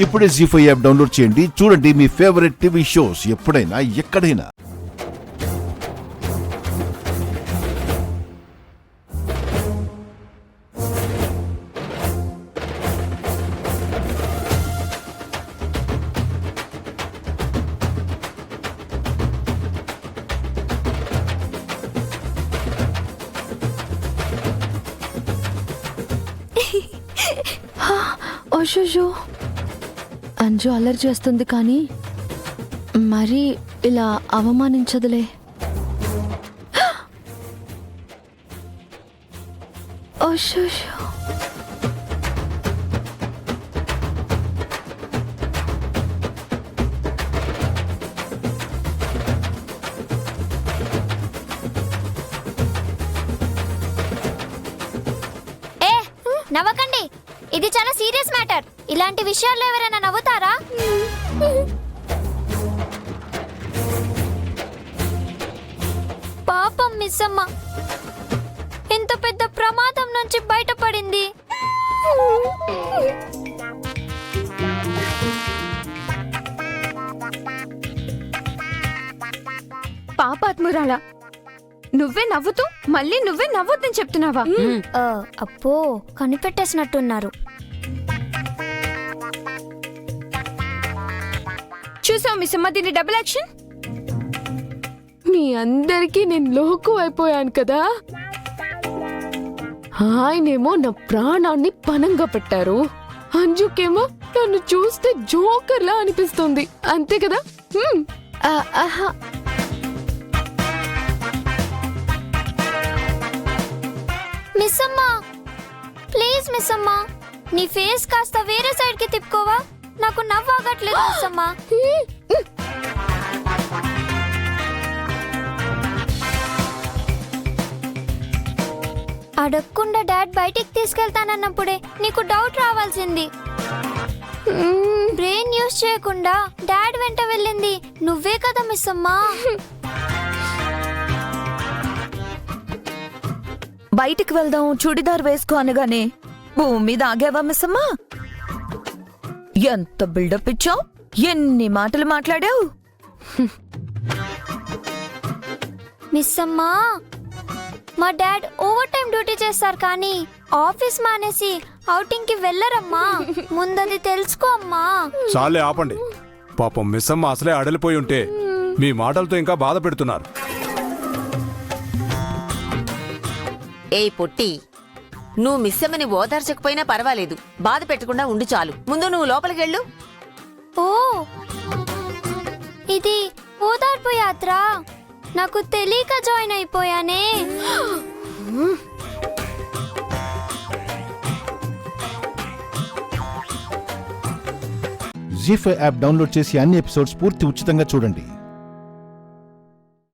ఇప్పుడే జీ5 app download చేయండి. చూడండి మీ ఫేవరెట్ టీవీ షోస్ ఎప్పుడైనా ఎక్కడైనా. ఓషో అంజు అల్లరి చేస్తుంది కానీ మరి ఇలా అవమానించదులే. ఓషో నవ్వకండి, ఇది చాలా సీరియస్ మ్యాటర్. ఇలాంటి విషయాల్లో ఎవరైనా నవ్వుతారా? పాపం మిస్ అమ్మ ఎంత పెద్ద ప్రమాదం నుంచి బయటపడింది. పాపాత్మురాలా, నువ్వే నవ్వుతూ మళ్ళీ నువ్వే నవ్వొద్దని చెప్తున్నావా? అప్పో కనిపెట్టేసినట్టున్నారు. చూసావు మిస్ అమ్మ దీని డబుల్ యాక్షన్. మీ అందరికీ నేను లోకు అయిపోయాను కదా. ఆయనేమో నా ప్రాణాన్ని పనంగా పెట్టారు, అంజుకేమో నన్ను చూస్తే జోకర్లా అనిపిస్తుంది. అంతే కదా? మిస్ అమ్మా ప్లీజ్ మిస్ అమ్మా, నీ ఫేస్ కాస్త వేరే సైడ్ కి తిప్పుకోవా? నాకు నవ్వాగట్లేదు మిస్ అమ్మా. అడగకుండా డాడ్ బయటికి తీసుకెళ్తానన్నప్పుడే నీకు డౌట్ రావాల్సింది. బ్రెయిన్ యూస్ చేయకుండా డాడ్ వెంట వెళ్ళింది నువ్వే కదా మిస్ అమ్మా. బయటికి వెళ్దాం చూడిదార్ వేసుకో అనగానే భూమి మీద ఆగావా మిస్ అమ్మా? ఎంత బిల్డప్ ఇచ్చావు, ఎన్ని మాటలు మాట్లాడావు. మిస్ అమ్మా మా డాడ్ ఓవర్ టైం డ్యూటీ చేస్తారు కానీ ఆఫీస్ మానేసి అవుటింగ్ కి వెళ్ళరమ్మా. ముందది తెలుసుకో అమ్మా. చాలే ఆపండి. పాపం మిస్ అమ్మ అసలే అడలిపోయి ఉంటే మీ మాటలతో ఇంకా బాధ పెడుతున్నారు. ఏ పొట్టి, నువ్వు మిస్సమ్మని ఓదార్చకపోయినా పర్వాలేదు, బాధ పెట్టకుండా ఉండి చాలు. ముందు నువ్వు లోపలికెళ్ళు. ఓ ఇది ఓదార్పు యాత్ర, నాకు తెలియక జాయిన్ అయిపోయానే. జీ5 యాప్ డౌన్లోడ్ చేసి అన్ని ఎపిసోడ్స్ పూర్తి ఉచితంగా చూడండి.